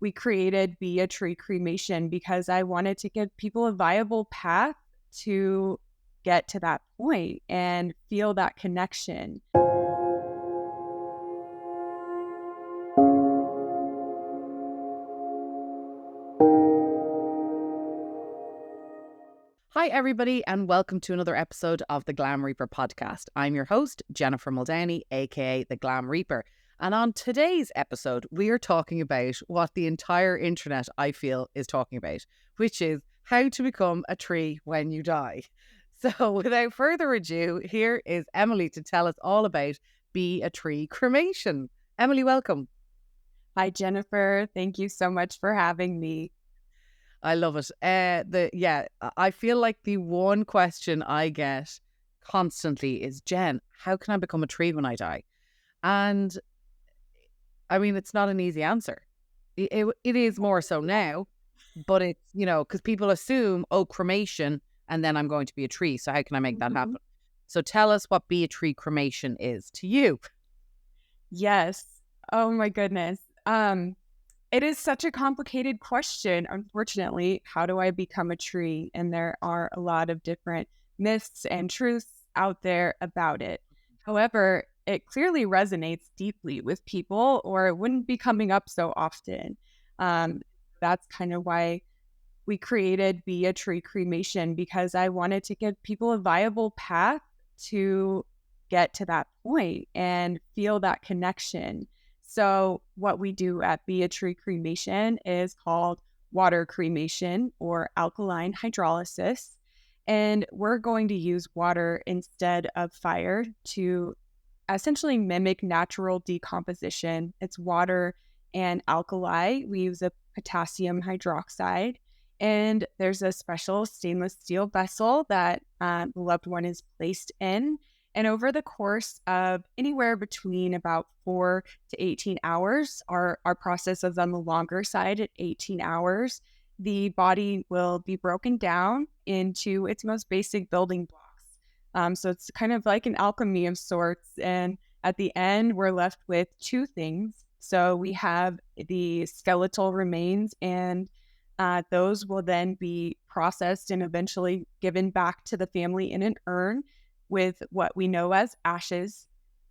we created Be a Tree Cremation because I wanted to give people a viable path to get to that point and feel that connection. Hi, everybody, and welcome to another episode of the Glam Reaper Podcast. I'm your host, Jennifer Muldowney, aka the Glam Reaper. And on today's episode, we are talking about what the entire internet, I feel, is talking about, which is how to become a tree when you die. So without further ado, here is Emily to tell us all about Be a Tree Cremation. Emily, welcome. Hi, Jennifer. Thank you so much for having me. I love it. I feel like the one question I get constantly is, Jen, how can I become a tree when I die? And I mean, it's not an easy answer. It is more so now, but it's, because people assume, cremation, and then I'm going to be a tree. So how can I make that happen? So tell us what Be a Tree Cremation is to you. Yes. Oh my goodness. It is such a complicated question, unfortunately. How do I become a tree? And there are a lot of different myths and truths out there about it. However, it clearly resonates deeply with people, or it wouldn't be coming up so often. That's kind of why we created Be a Tree Cremation, because I wanted to give people a viable path to get to that point and feel that connection. So what we do at Be a Tree Cremation is called water cremation or alkaline hydrolysis. And we're going to use water instead of fire to essentially mimic natural decomposition. It's water and alkali. We use a potassium hydroxide. And there's a special stainless steel vessel that the loved one is placed in. And over the course of anywhere between about 4 to 18 hours, our process is on the longer side at 18 hours, the body will be broken down into its most basic building blocks. So it's kind of like an alchemy of sorts. And at the end, we're left with two things. So we have the skeletal remains, and those will then be processed and eventually given back to the family in an urn with what we know as ashes.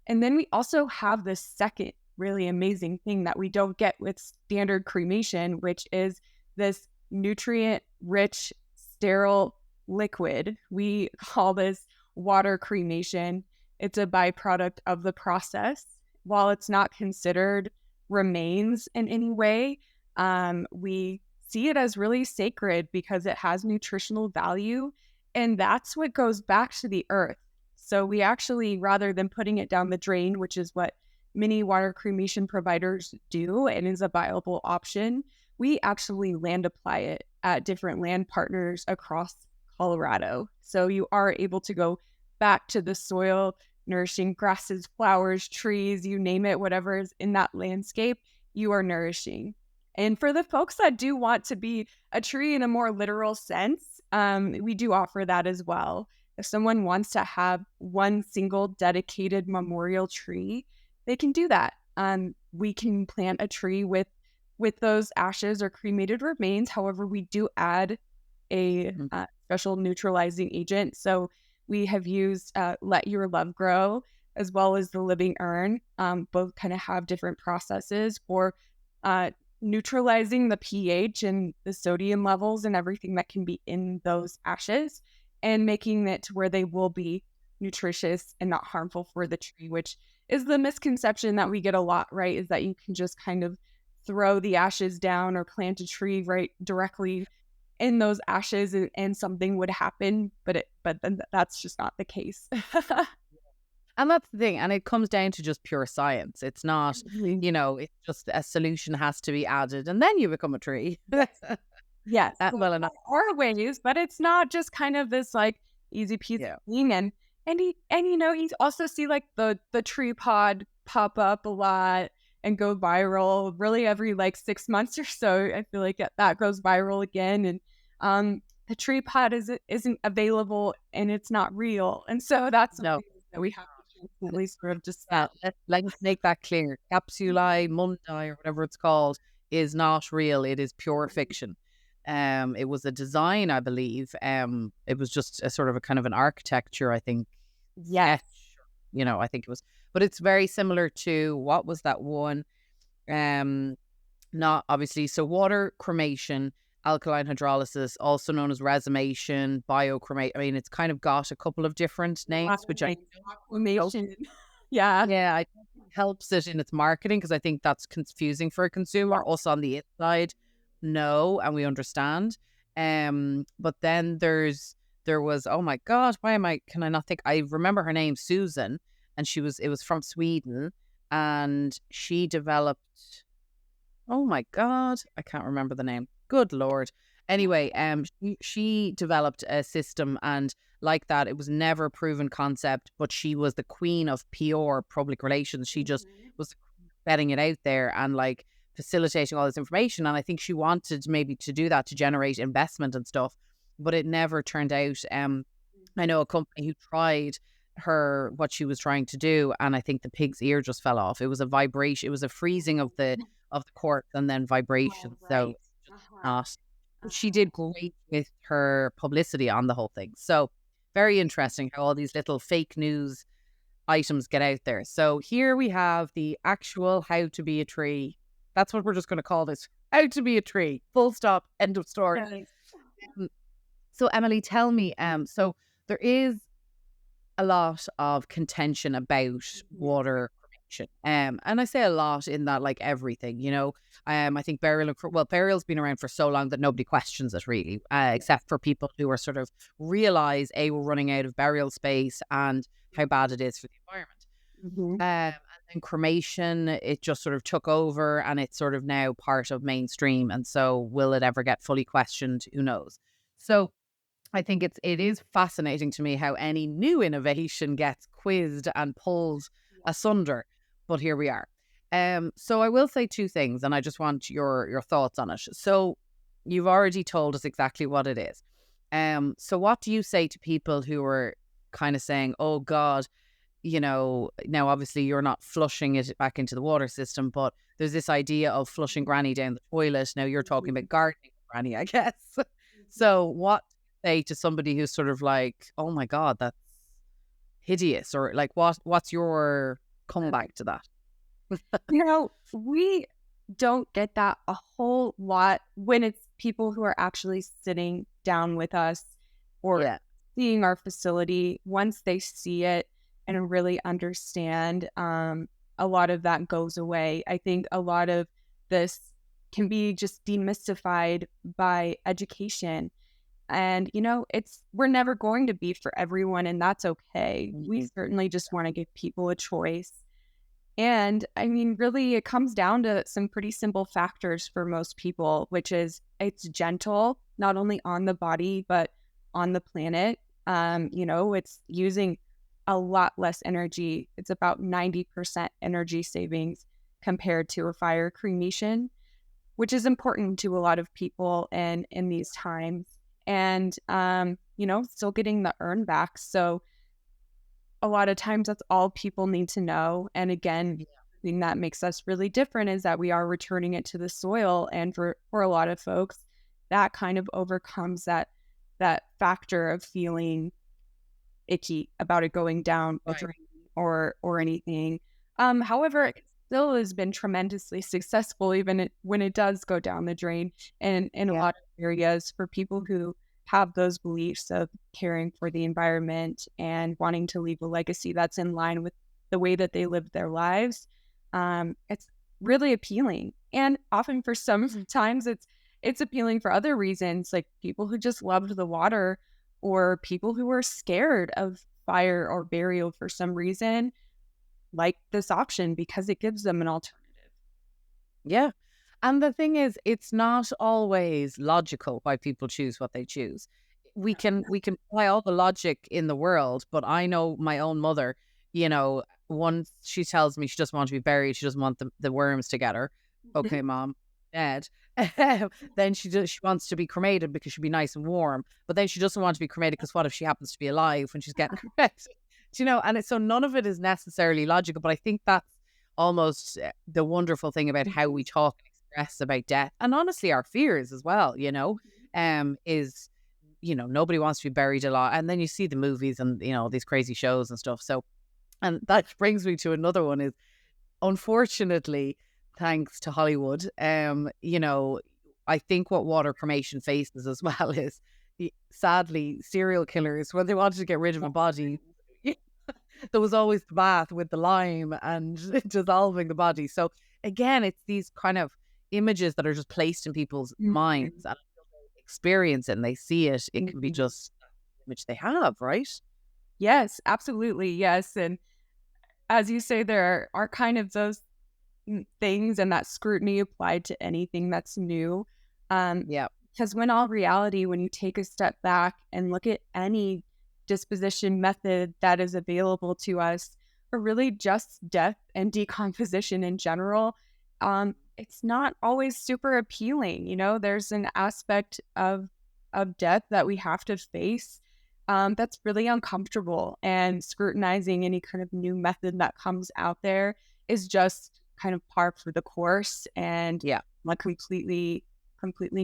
And then we also have this second really amazing thing that we don't get with standard cremation, which is this nutrient-rich, sterile liquid. We call this water cremation. It's a byproduct of the process. While it's not considered remains in any way, we see it as really sacred because it has nutritional value. And that's what goes back to the earth. So we actually, rather than putting it down the drain, which is what many water cremation providers do and is a viable option, we actually land apply it at different land partners across Colorado. So you are able to go back to the soil, nourishing grasses, flowers, trees, you name it, whatever is in that landscape, you are nourishing. And for the folks that do want to be a tree in a more literal sense, we do offer that as well. If someone wants to have one single dedicated memorial tree, they can do that. We can plant a tree with those ashes or cremated remains. However, we do add a special neutralizing agent. So we have used Let Your Love Grow as well as the Living Urn. Both kind of have different processes for neutralizing the pH and the sodium levels and everything that can be in those ashes, and making it to where they will be nutritious and not harmful for the tree, which is the misconception that we get a lot, right? Is that you can just kind of throw the ashes down or plant a tree right directly in those ashes and something would happen, but then that's just not the case. And that's the thing. And it comes down to just pure science. It's not, it's just a solution has to be added and then you become a tree. Yes. Well enough. Or ways, but it's not just kind of this like easy peasy thing. And you also see like the tree pod pop up a lot and go viral really every like 6 months or so. I feel like that goes viral again. And the tree pod isn't available and it's not real. And so that's something that we have to constantly sort of just let's make that clear. Capsuli mundi or whatever it's called is not real. It is pure fiction. It was a design, I believe. It was just a sort of a kind of an architecture, I think, Yes. sketch. I think it was, but it's very similar to what was that one? Um, Not obviously. So water cremation, alkaline hydrolysis, also known as resomation, biocremate. I mean, it's kind of got a couple of different names, which I Aquamation. Yeah. yeah, I think it helps it in its marketing because I think that's confusing for a consumer. Also on the inside, no, and we understand. But then there was, oh my God, can I not think? I remember her name, Susan, and it was from Sweden, and she developed, oh my God, I can't remember the name. Good Lord. Anyway, she developed a system, and like that, it was never a proven concept, but she was the queen of PR, public relations. She just was betting it out there and like facilitating all this information. And I think she wanted maybe to do that to generate investment and stuff, but it never turned out. I know a company who tried what she was trying to do, and I think the pig's ear just fell off. It was a vibration, it was a freezing of the corpse and then vibration. Oh, So right. Uh-huh. not. She did great with her publicity on the whole thing. So very interesting how all these little fake news items get out there. So here we have the actual how to be a tree. That's what we're just going to call this. How to be a tree. Full stop. End of story. Right. So Emily, tell me, so there is a lot of contention about water cremation. And I say a lot in that, like everything, I think burial's been around for so long that nobody questions it really, except for people who are sort of realize, we're running out of burial space and how bad it is for the environment. Mhm. And then cremation, it just sort of took over and it's sort of now part of mainstream. And so will it ever get fully questioned? Who knows? So I think it is fascinating to me how any new innovation gets quizzed and pulled asunder. But here we are. So I will say two things, and I just want your thoughts on it. So you've already told us exactly what it is. So what do you say to people who are kind of saying, "Oh God, now obviously you're not flushing it back into the water system, but there's this idea of flushing Granny down the toilet." Now you're talking about gardening with Granny, I guess. So what say to somebody who's sort of like, oh my God, that's hideous, or like what's your comeback to that? We don't get that a whole lot when it's people who are actually sitting down with us or Yeah. seeing our facility. Once they see it and really understand, a lot of that goes away. I think a lot of this can be just demystified by education. And, we're never going to be for everyone, and that's okay. We certainly just want to give people a choice. And I mean, really, it comes down to some pretty simple factors for most people, which is it's gentle, not only on the body, but on the planet. It's using a lot less energy. It's about 90% energy savings compared to a fire cremation, which is important to a lot of people and in these times. And, still getting the earn back. So a lot of times that's all people need to know. And again, the thing that makes us really different is that we are returning it to the soil. And for a lot of folks, that kind of overcomes that factor of feeling icky about it going down a drain or anything. However, it still has been tremendously successful, even when it does go down the drain, and in a lot of areas for people who have those beliefs of caring for the environment and wanting to leave a legacy that's in line with the way that they live their lives. It's really appealing, and often for some times it's appealing for other reasons, like people who just loved the water or people who are scared of fire or burial for some reason, like this option because it gives them an alternative. Yeah. And the thing is, it's not always logical why people choose what they choose. We can apply all the logic in the world, but I know my own mother, once she tells me she doesn't want to be buried, she doesn't want the worms to get her. Okay, mom, dead. Then she wants to be cremated because she'd be nice and warm. But then she doesn't want to be cremated because what if she happens to be alive when she's getting cremated? And so none of it is necessarily logical, but I think that's almost the wonderful thing about how we talk and stress about death, and honestly our fears as well, is, nobody wants to be buried alive. And then you see the movies and, these crazy shows and stuff. So, and that brings me to another one is, unfortunately, thanks to Hollywood, I think what water cremation faces as well is, sadly, serial killers, when they wanted to get rid of a body, there was always the bath with the lime and dissolving the body. So again, it's these kind of images that are just placed in people's minds, and experience it and they see it. It can be just the image they have, right? Yes, absolutely. Yes. And as you say, there are kind of those things and that scrutiny applied to anything that's new. Yeah. Because when all reality, when you take a step back and look at any disposition method that is available to us, or really just death and decomposition in general, it's not always super appealing. There's an aspect of death that we have to face that's really uncomfortable, and scrutinizing any kind of new method that comes out there is just kind of par for the course, and like completely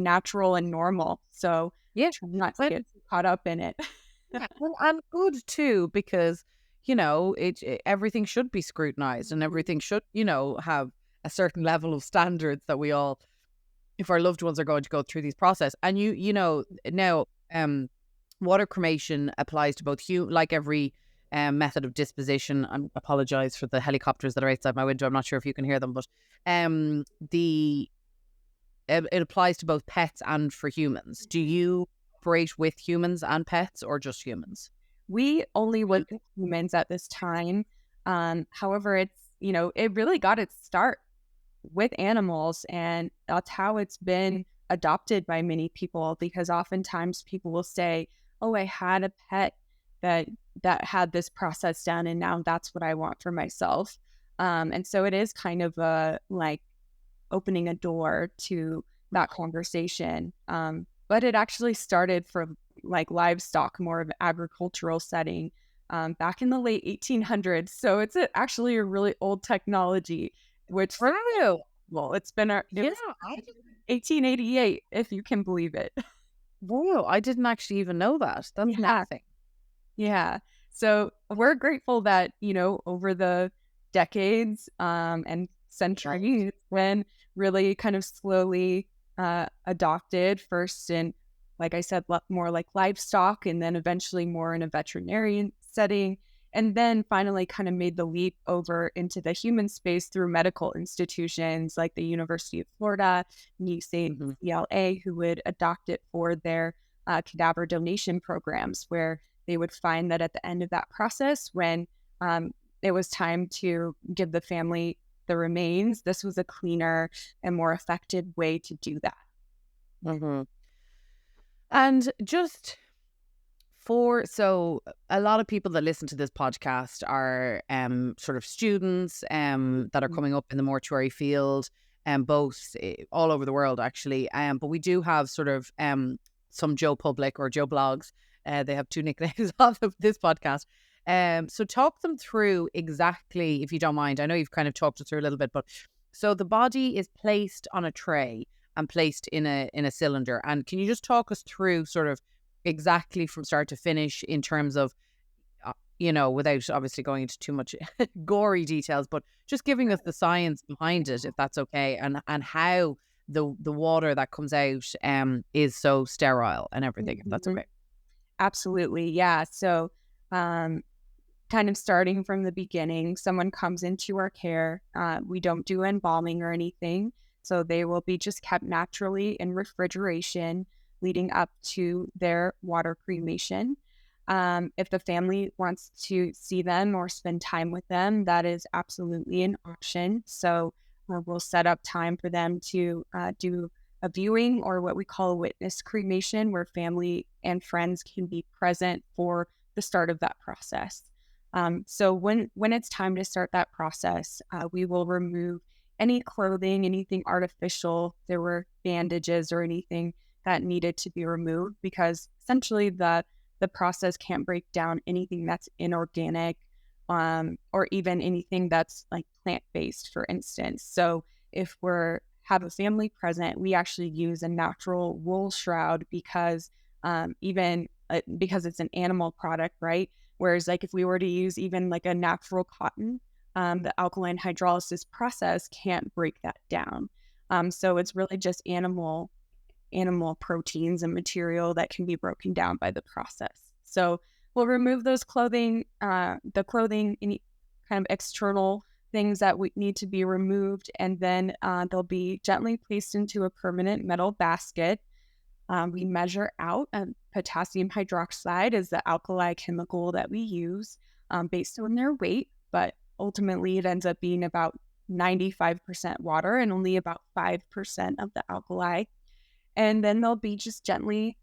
natural and normal. So Yeah, try not to get too caught up in it. well, and good too, because everything should be scrutinized, and everything should have a certain level of standards that we all, if our loved ones are going to go through these process. And now water cremation applies to both like every method of disposition. I apologize for the helicopters that are outside my window. I'm not sure if you can hear them, but it applies to both pets and for humans. Do you operate with humans and pets, or just humans? We only work with humans at this time. However, it really got its start with animals, and that's how it's been adopted by many people, because oftentimes people will say, oh, I had a pet that had this process done, and now that's what I want for myself. And so it is kind of like opening a door to that conversation. But it actually started from like livestock, more of an agricultural setting, back in the late 1800s. So it's actually a really old technology, which it's been 1888, if you can believe it. Wow, I didn't actually even know that. That's nothing. Yeah. So we're grateful that, over the decades and centuries, when really kind of slowly adopted first in, like I said, more like livestock, and then eventually more in a veterinarian setting, and then finally kind of made the leap over into the human space through medical institutions like the University of Florida, UCLA, who would adopt it for their cadaver donation programs, where they would find that at the end of that process, when it was time to give the family the remains, this was a cleaner and more effective way to do that. Mm-hmm. And just so a lot of people that listen to this podcast are sort of students that are coming up in the mortuary field, both all over the world actually. But we do have sort of some Joe Public or Joe Blogs. They have two nicknames of this podcast. So talk them through exactly, if you don't mind. I know you've kind of talked us through a little bit, but so the body is placed on a tray and placed in a cylinder. And can you just talk us through sort of exactly from start to finish in terms of, without obviously going into too much gory details, but just giving us the science behind it, if that's okay, and how the water that comes out is so sterile and everything, if that's okay. Absolutely. Yeah. So kind of starting from the beginning, someone comes into our care. We don't do embalming or anything. So they will be just kept naturally in refrigeration leading up to their water cremation. If the family wants to see them or spend time with them, that is absolutely an option. So we'll set up time for them to do a viewing, or what we call a witness cremation, where family and friends can be present for the start of that process. So when it's time to start that process, we will remove any clothing, anything artificial. There were bandages or anything that needed to be removed, because essentially the process can't break down anything that's inorganic, or even anything that's like plant-based, for instance. So if we're have a family present, we actually use a natural wool shroud because even because it's an animal product, right? Whereas like if we were to use even like a natural cotton, the alkaline hydrolysis process can't break that down. So it's really just animal proteins and material that can be broken down by the process. So we'll remove those the clothing, any kind of external things that we need to be removed, and then they'll be gently placed into a permanent metal basket. We measure out potassium hydroxide is the alkali chemical that we use based on their weight, but ultimately it ends up being about 95% water and only about 5% of the alkali. And then they'll be just gently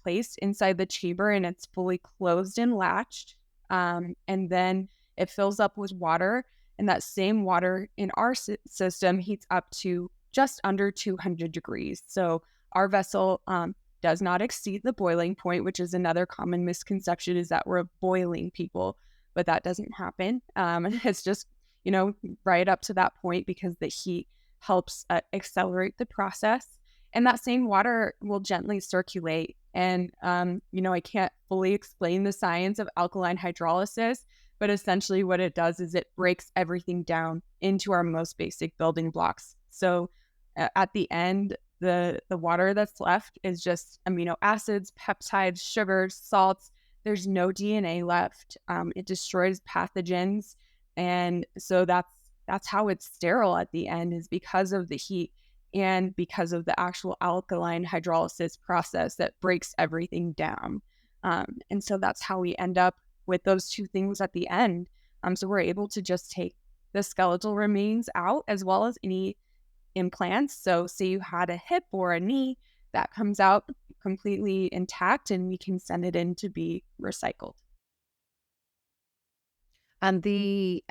placed inside the chamber, and it's fully closed and latched. And then it fills up with water, and that same water in our system heats up to just under 200 degrees. So our vessel does not exceed the boiling point, which is another common misconception, is that we're boiling people, but that doesn't happen. It's just, right up to that point because the heat helps accelerate the process. And that same water will gently circulate. And, I can't fully explain the science of alkaline hydrolysis, but essentially what it does is it breaks everything down into our most basic building blocks. So at the end, the water that's left is just amino acids, peptides, sugars, salts. There's no DNA left. It destroys pathogens. And so that's how it's sterile at the end, is because of the heat and because of the actual alkaline hydrolysis process that breaks everything down. And so that's how we end up with those two things at the end. So we're able to just take the skeletal remains out as well as any implants. So say you had a hip or a knee, that comes out completely intact and we can send it in to be recycled. And the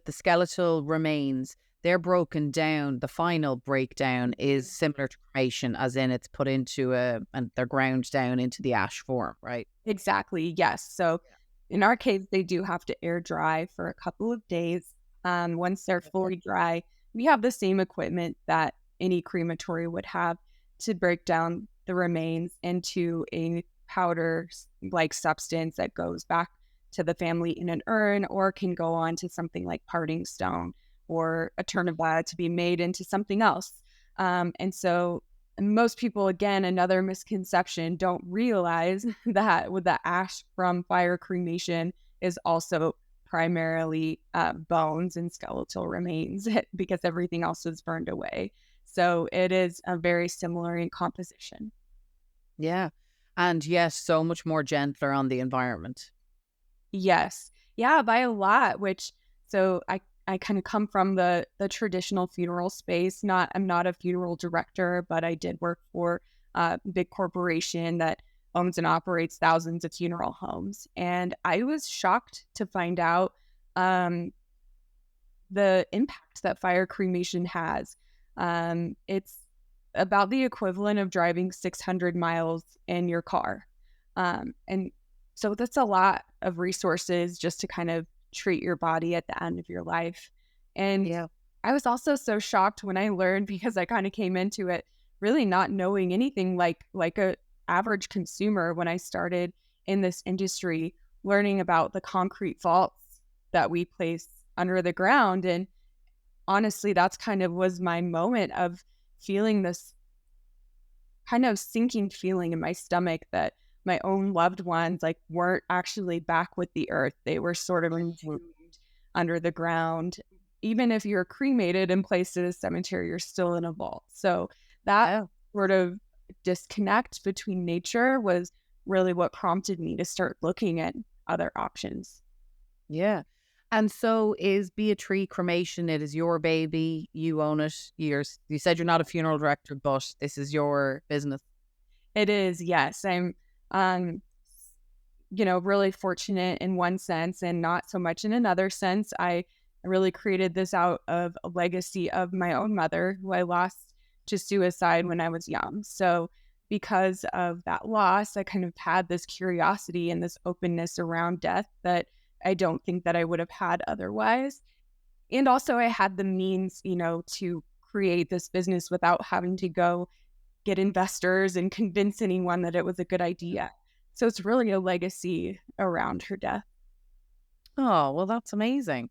skeletal remains, they're broken down. The final breakdown is similar to cremation, as in it's put into and they're ground down into the ash form, right? Exactly. Yes. So in our case, they do have to air dry for a couple of days. Once they're fully dry, we have the same equipment that any crematory would have to break down the remains into a powder-like substance that goes back to the family in an urn, or can go on to something like parting stone or a tourniquet to be made into something else. And so most people, again, another misconception, don't realize that with the ash from fire cremation is also primarily bones and skeletal remains because everything else is burned away. So it is a very similar in composition. Yeah. And yes, so much more gentler on the environment. Yes. Yeah, by a lot, so I kind of come from the traditional funeral space. I'm not a funeral director, but I did work for a big corporation that owns and operates thousands of funeral homes. And I was shocked to find out the impact that fire cremation has. It's about the equivalent of driving 600 miles in your car. And so that's a lot of resources just to kind of treat your body at the end of your life. And Yeah. I was also so shocked when I learned, because I kind of came into it really not knowing anything like a average consumer when I started in this industry, learning about the concrete vaults that we place under the ground. And honestly, that's kind of was my moment of feeling this kind of sinking feeling in my stomach that my own loved ones like weren't actually back with the earth. They were sort of entombed under the ground. Even if you're cremated and placed in a cemetery, you're still in a vault. So that sort of disconnect between nature was really what prompted me to start looking at other options. Yeah. And so is Tree Cremation, it is your baby, you own it. You said you're not a funeral director, but this is your business. It is, yes. I'm really fortunate in one sense and not so much in another sense. I really created this out of a legacy of my own mother, who I lost to suicide when I was young. So because of that loss, I kind of had this curiosity and this openness around death that I don't think that I would have had otherwise. And also I had the means, to create this business without having to go get investors and convince anyone that it was a good idea. So it's really a legacy around her death. Oh, well, that's amazing.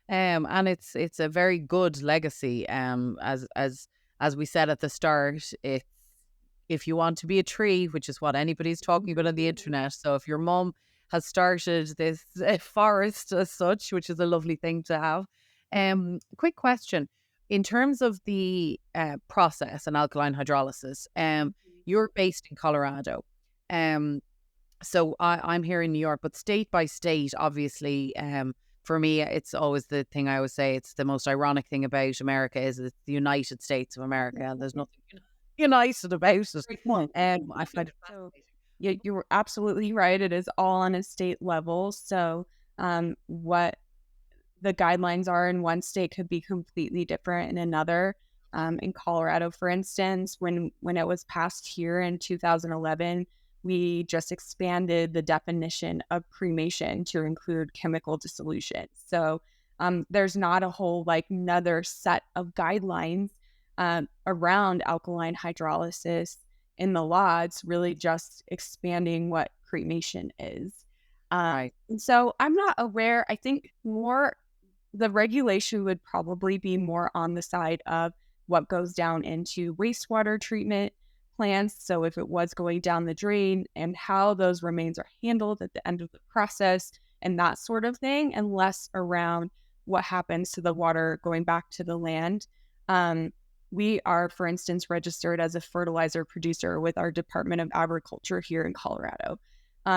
And it's a very good legacy. As we said at the start, it's if you want to be a tree, which is what anybody's talking about on the internet. So if your mum has started this forest as such, which is a lovely thing to have. Quick question. In terms of the process and alkaline hydrolysis, you're based in Colorado. So I'm here in New York, but state by state, obviously, for me, it's always the thing I always say. It's the most ironic thing about America is it's the United States of America, and there's nothing united about it. Great point. I find it So fascinating. yeah, you were absolutely right. It is all on a state level. So what the guidelines are in one state could be completely different in another. In Colorado, for instance, when it was passed here in 2011, we just expanded the definition of cremation to include chemical dissolution. So there's not a whole like another set of guidelines around alkaline hydrolysis in the law. It's really just expanding what cremation is. Right. And so I'm not aware. I think more the regulation would probably be more on the side of what goes down into wastewater treatment plants. So if it was going down the drain and how those remains are handled at the end of the process and that sort of thing, and less around what happens to the water going back to the land. We are, for instance, registered as a fertilizer producer with our Department of Agriculture here in Colorado.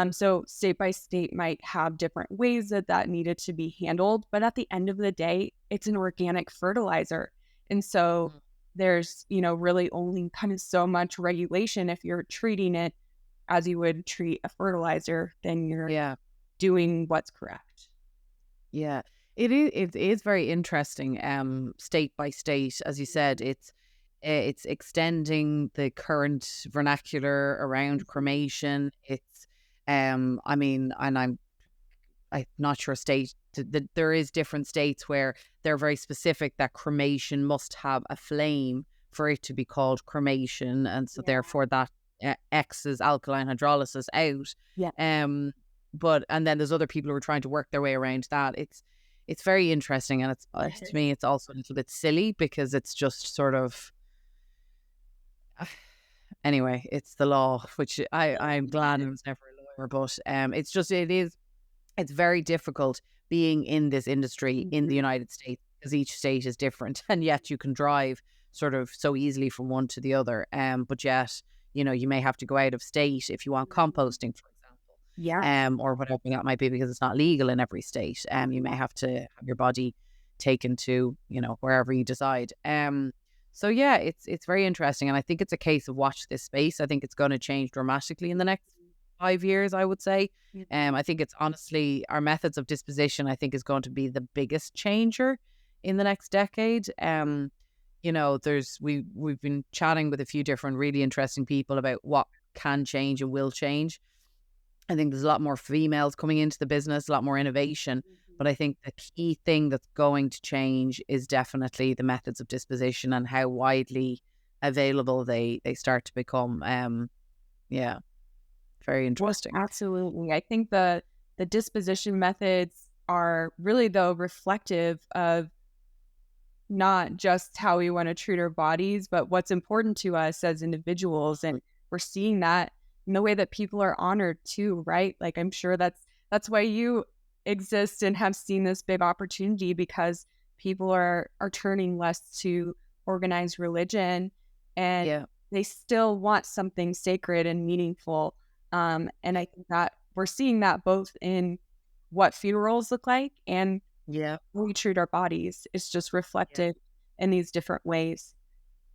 So state by state might have different ways that needed to be handled. But at the end of the day, it's an organic fertilizer. And so there's, really only kind of so much regulation. If you're treating it as you would treat a fertilizer, then you're doing what's correct. Yeah. It is very interesting, state by state. As you said, it's extending the current vernacular around cremation. It's I mean, and I'm not sure state that there is different states where they're very specific that cremation must have a flame for it to be called cremation, and so therefore that X's alkaline hydrolysis out. Yeah. But and then there's other people who are trying to work their way around that. It's very interesting, and it's to me it's also a little bit silly because it's just sort of anyway, it's the law, which I'm glad I was never a lawyer, but it's very difficult being in this industry in the United States because each state is different, and yet you can drive sort of so easily from one to the other. But yet, you may have to go out of state if you want composting, for example. Yeah. Or whatever that might be, because it's not legal in every state. You may have to have your body taken to, wherever you decide. So yeah, it's very interesting, and I think it's a case of watch this space. I think it's going to change dramatically in the next 5 years, I would say. I think it's honestly our methods of disposition, I think, is going to be the biggest changer in the next decade. We've been chatting with a few different really interesting people about what can change and will change. I think there's a lot more females coming into the business, a lot more innovation. But I think the key thing that's going to change is definitely the methods of disposition and how widely available they start to become. Very interesting. Well, absolutely. I think the disposition methods are really, though, reflective of not just how we want to treat our bodies, but what's important to us as individuals. And we're seeing that in the way that people are honored too, right? Like, I'm sure that's why you exist and have seen this big opportunity, because people are turning less to organized religion, and they still want something sacred and meaningful. And I think that we're seeing that both in what funerals look like and how we treat our bodies. It's just reflected in these different ways.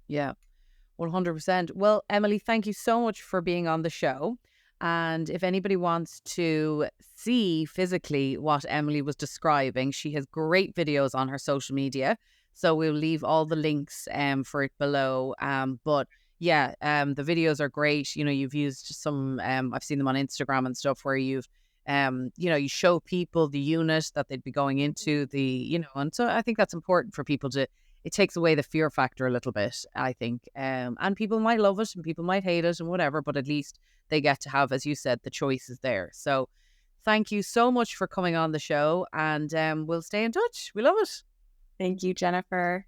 Yeah, 100%. Well, Emily, thank you so much for being on the show. And if anybody wants to see physically what Emily was describing, she has great videos on her social media. So we'll leave all the links for it below. But yeah, the videos are great. You've used some, I've seen them on Instagram and stuff where you've, you show people the unit that they'd be going into, and so I think that's important for people to it takes away the fear factor a little bit, I think. And people might love it and people might hate it and whatever, but at least they get to have, as you said, the choices there. So thank you so much for coming on the show, and we'll stay in touch. We love it. Thank you, Jennifer.